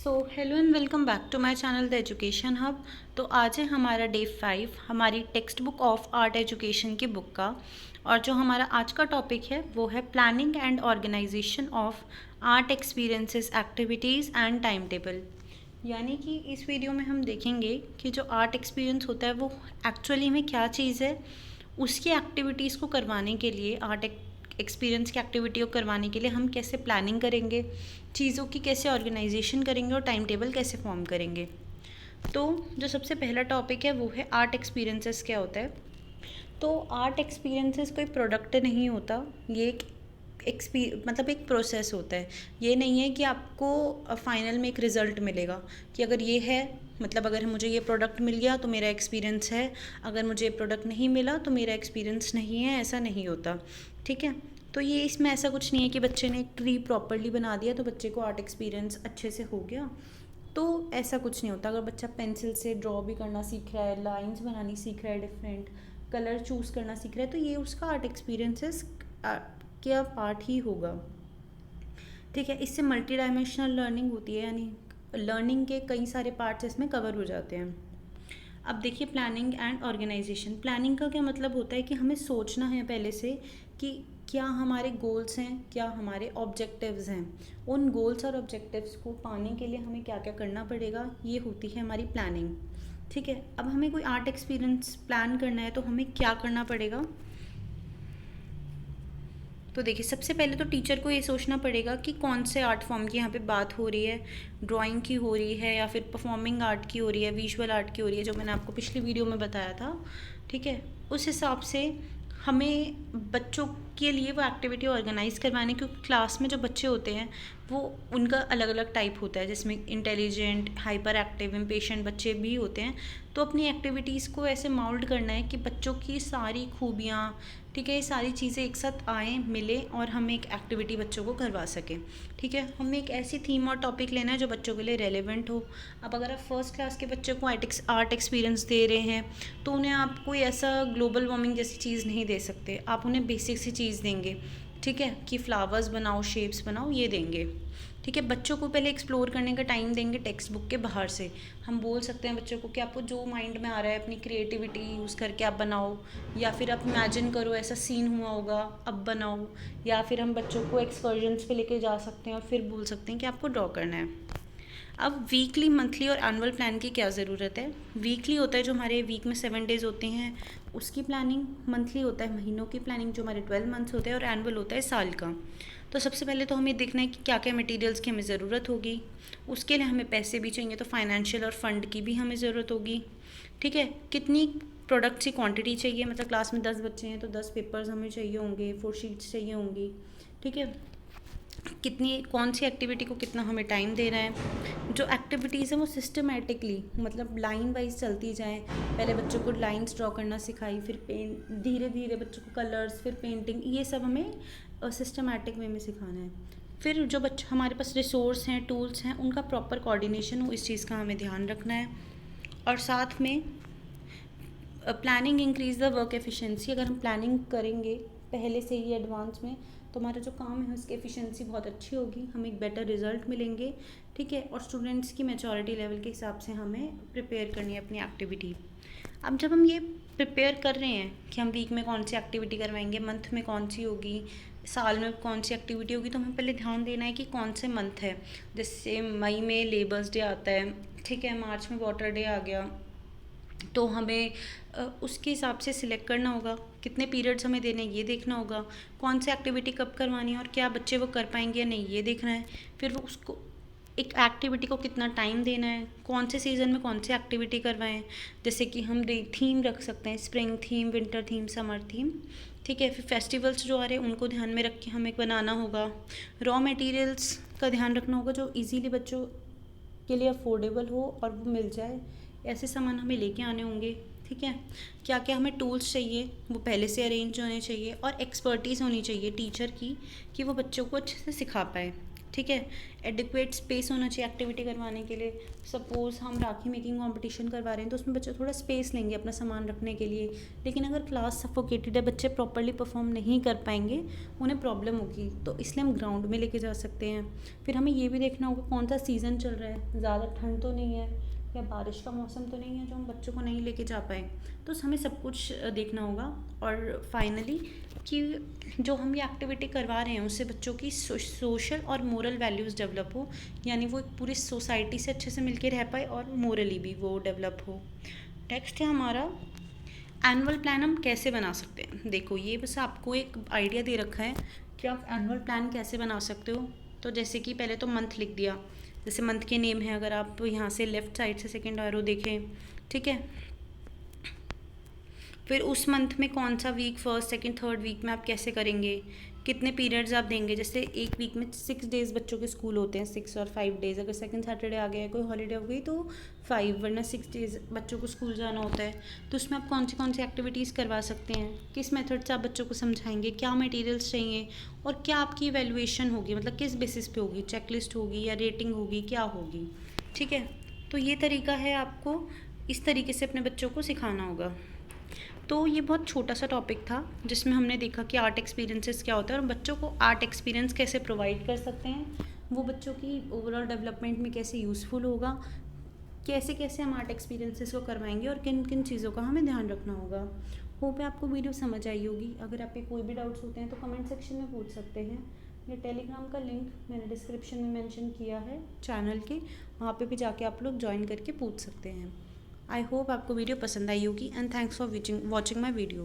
Hello and welcome back to my channel the education hub. तो आज है हमारा डे 5 हमारी text book of art education की बुक का। और जो हमारा आज का टॉपिक है वो है planning and organisation of art experiences activities and time table. यानी कि इस वीडियो में हम देखेंगे कि जो आर्ट एक्सपीरियंस होता है वो एक्चुअली में क्या चीज़ है, उसकी एक्टिविटीज़ को करवाने के लिए आर्ट एक्सपीरियंस की एक्टिविटी को करवाने के लिए हम कैसे प्लानिंग करेंगे, चीज़ों की कैसे ऑर्गेनाइजेशन करेंगे और टाइम टेबल कैसे फॉर्म करेंगे। तो जो सबसे पहला टॉपिक है वो है आर्ट एक्सपीरियंसेस क्या होता है। तो आर्ट एक्सपीरियंसेस कोई प्रोडक्ट नहीं होता, ये मतलब एक प्रोसेस होता है। ये नहीं है कि आपको फाइनल में एक रिज़ल्ट मिलेगा कि अगर ये है, मतलब अगर मुझे ये प्रोडक्ट मिल गया तो मेरा एक्सपीरियंस है, अगर मुझे ये प्रोडक्ट नहीं मिला तो मेरा एक्सपीरियंस नहीं है, ऐसा नहीं होता। ठीक है। तो ये इसमें ऐसा कुछ नहीं है कि बच्चे ने एक ट्री प्रॉपरली बना दिया तो बच्चे को आर्ट एक्सपीरियंस अच्छे से हो गया। तो ऐसा कुछ नहीं होता। अगर बच्चा पेंसिल से ड्रॉ भी करना सीख रहा है, लाइंस बनानी सीख रहा है, डिफरेंट कलर चूज़ करना सीख रहा है, तो ये उसका आर्ट एक्सपीरियंसेस क्या पार्ट ही होगा। ठीक है। इससे मल्टी डायमेंशनल लर्निंग होती है, यानी लर्निंग के कई सारे पार्ट्स इसमें कवर हो जाते हैं। अब देखिए प्लानिंग एंड ऑर्गेनाइजेशन। प्लानिंग का क्या मतलब होता है कि हमें सोचना है पहले से कि क्या हमारे गोल्स हैं, क्या हमारे ऑब्जेक्टिव्स हैं। उन गोल्स और ऑब्जेक्टिव्स को पाने के लिए हमें क्या क्या करना पड़ेगा, ये होती है हमारी प्लानिंग। ठीक है। अब हमें कोई आर्ट एक्सपीरियंस प्लान करना है तो हमें क्या करना पड़ेगा। तो देखिए सबसे पहले तो टीचर को ये सोचना पड़ेगा कि कौन से आर्ट फॉर्म की यहाँ पे बात हो रही है, ड्राइंग की हो रही है या फिर परफॉर्मिंग आर्ट की हो रही है, विजुअल आर्ट की हो रही है, जो मैंने आपको पिछली वीडियो में बताया था। ठीक है। उस हिसाब से हमें बच्चों के लिए वो एक्टिविटी ऑर्गेनाइज करवाने, क्योंकि क्लास में जो बच्चे होते हैं वो उनका अलग अलग टाइप होता है, जिसमें इंटेलिजेंट, हाइपर एक्टिव, इम्पेशेंट बच्चे भी होते हैं। तो अपनी एक्टिविटीज़ को ऐसे माउल्ड करना है कि बच्चों की सारी खूबियाँ, ठीक है, ये सारी चीज़ें एक साथ आएँ, मिलें और हम एक एक्टिविटी बच्चों को करवा सकें। ठीक है। हमें एक ऐसी थीम और टॉपिक लेना है जो बच्चों के लिए रेलेवेंट हो। अब अगर आप फर्स्ट क्लास के बच्चों को आर्ट एक्सपीरियंस दे रहे हैं तो उन्हें आप कोई ऐसा ग्लोबल वार्मिंग जैसी चीज़ नहीं दे सकते, आप उन्हें बेसिक सी चीज़ देंगे। ठीक है, कि फ्लावर्स बनाओ, शेप्स बनाओ, ये देंगे। ठीक है। बच्चों को पहले एक्सप्लोर करने का टाइम देंगे टेक्स्ट बुक के बाहर से। हम बोल सकते हैं बच्चों को कि आपको जो माइंड में आ रहा है अपनी क्रिएटिविटी यूज़ करके आप बनाओ, या फिर आप इमेजिन करो ऐसा सीन हुआ होगा अब बनाओ। या फिर हम बच्चों को एक्सकर्जन्स पे लेके जा सकते हैं और फिर बोल सकते हैं कि आपको ड्रॉ करना है। अब वीकली, मंथली और एनुअल प्लान की क्या ज़रूरत है। वीकली होता है जो हमारे वीक में 7 डेज़ होते हैं उसकी प्लानिंग, मंथली होता है महीनों की प्लानिंग जो हमारे 12 मंथ्स होते हैं, और एनुअल होता है साल का। तो सबसे पहले तो हमें देखना है कि क्या क्या मटेरियल्स की हमें ज़रूरत होगी। उसके लिए हमें पैसे भी चाहिए, तो फाइनेंशियल और फंड की भी हमें ज़रूरत होगी। ठीक है। कितनी प्रोडक्ट्स की क्वांटिटी चाहिए, मतलब क्लास में 10 बच्चे हैं तो 10 पेपर्स हमें चाहिए होंगे, 4 शीट्स चाहिए होंगी। ठीक है। कितनी, कौन सी एक्टिविटी को कितना हमें टाइम देना है। जो एक्टिविटीज़ हैं वो सिस्टमेटिकली, मतलब लाइन वाइज चलती जाएँ। पहले बच्चों को लाइंस ड्रॉ करना सिखाई, फिर पेंट, धीरे धीरे बच्चों को कलर्स, फिर पेंटिंग, ये सब हमें सिस्टमेटिक वे में सिखाना है। फिर जो बच्चे हमारे पास रिसोर्स हैं, टूल्स हैं, उनका प्रॉपर कोऑर्डिनेशन हो, इस चीज़ का हमें ध्यान रखना है। और साथ में planning increase the work efficiency. अगर हम प्लानिंग करेंगे पहले से ही एडवांस में तो हमारा जो काम है उसकी एफिशिएंसी बहुत अच्छी होगी, हमें एक बेटर रिजल्ट मिलेंगे। ठीक है। और स्टूडेंट्स की मैच्योरिटी लेवल के हिसाब से हमें प्रिपेयर करनी है अपनी एक्टिविटी। अब जब हम ये प्रिपेयर कर रहे हैं कि हम वीक में कौन सी एक्टिविटी करवाएंगे, मंथ में कौन सी होगी, साल में कौन सी एक्टिविटी होगी, तो हमें पहले ध्यान देना है कि कौन से मंथ है। जैसे मई में लेबर्स डे आता है, ठीक है, मार्च में वाटर डे आ गया, तो हमें उसके हिसाब से सिलेक्ट करना होगा। कितने पीरियड्स हमें देने, ये देखना होगा। कौन सी एक्टिविटी कब करवानी है और क्या बच्चे वो कर पाएंगे या नहीं, ये देखना है। फिर वो उसको एक एक्टिविटी को कितना टाइम देना है, कौन से सीज़न में कौन सी एक्टिविटी करवाएं। जैसे कि हम थीम रख सकते हैं, spring theme, winter theme, summer theme. ठीक है। फिर फेस्टिवल्स जो आ रहे हैं उनको ध्यान में रख के हमें बनाना होगा। रॉ मटेरियल्स का ध्यान रखना होगा जो इजीली बच्चों के लिए अफोर्डेबल हो और वो मिल जाए, ऐसे सामान हमें लेके आने होंगे। ठीक है। क्या क्या हमें टूल्स चाहिए वो पहले से अरेंज होने चाहिए, और एक्सपर्टीज़ होनी चाहिए टीचर की कि वो बच्चों को अच्छे से सिखा पाए। ठीक है। एडिक्वेट स्पेस होना चाहिए एक्टिविटी करवाने के लिए। सपोज़ हम राखी मेकिंग कंपटीशन करवा रहे हैं तो उसमें बच्चे थोड़ा स्पेस लेंगे अपना सामान रखने के लिए, लेकिन अगर क्लास सफोकेटेड है, बच्चे प्रॉपरली परफॉर्म नहीं कर पाएंगे, उन्हें प्रॉब्लम होगी, तो इसलिए हम ग्राउंड में लेके जा सकते हैं। फिर हमें ये भी देखना होगा कौन सा सीज़न चल रहा है, ज़्यादा ठंड तो नहीं है या बारिश का मौसम तो नहीं है जो हम बच्चों को नहीं लेके जा पाए, तो हमें सब कुछ देखना होगा। और फाइनली कि जो हम ये एक्टिविटी करवा रहे हैं उससे बच्चों की सोशल और मोरल वैल्यूज़ डेवलप हो, यानी वो एक पूरी सोसाइटी से अच्छे से मिलके रह पाए और मोरली भी वो डेवलप हो। नेक्स्ट है हमारा एनुअल प्लान हम कैसे बना सकते हैं। देखो ये बस आपको एक आइडिया दे रखा है कि आप एनुअल प्लान कैसे बना सकते हो। तो जैसे कि पहले तो मंथ लिख दिया, जैसे मंथ के नेम है, अगर आप यहाँ से लेफ़्ट साइड से सेकेंड एरो देखें, ठीक है। फिर उस मंथ में कौन सा week, first second third week में आप कैसे करेंगे, कितने पीरियड्स आप देंगे। जैसे एक वीक में 6 डेज़ बच्चों के स्कूल होते हैं, 6 और 5 डेज़, अगर सेकंड सैटरडे आ गया, कोई हॉलीडे हो गई तो 5, वरना 6 डेज़ बच्चों को स्कूल जाना होता है। तो उसमें आप कौन सी एक्टिविटीज़ करवा सकते हैं, किस मेथड से आप बच्चों को समझाएंगे, क्या मटेरियल्स चाहिए और क्या आपकी इवैल्यूएशन होगी, मतलब किस बेसिस पे होगी, चेकलिस्ट होगी या रेटिंग होगी, क्या होगी, ठीक है। तो ये तरीका है, आपको इस तरीके से अपने बच्चों को सिखाना होगा। तो ये बहुत छोटा सा टॉपिक था जिसमें हमने देखा कि आर्ट एक्सपीरियंसेस क्या होता है और बच्चों को आर्ट एक्सपीरियंस कैसे प्रोवाइड कर सकते हैं, वो बच्चों की ओवरऑल डेवलपमेंट में कैसे यूज़फुल होगा, कैसे कैसे हम आर्ट एक्सपीरियंसेस को करवाएंगे और किन किन चीज़ों का हमें ध्यान रखना होगा। होप है आपको वीडियो समझ आई होगी। अगर आपके कोई भी डाउट्स होते हैं तो कमेंट सेक्शन में पूछ सकते हैं। ये टेलीग्राम का लिंक मैंने डिस्क्रिप्शन में मेंशन किया है चैनल के, वहाँ पे भी जाके आप लोग ज्वाइन करके पूछ सकते हैं। आई होप आपको वीडियो पसंद आई होगी and thanks for watching my video.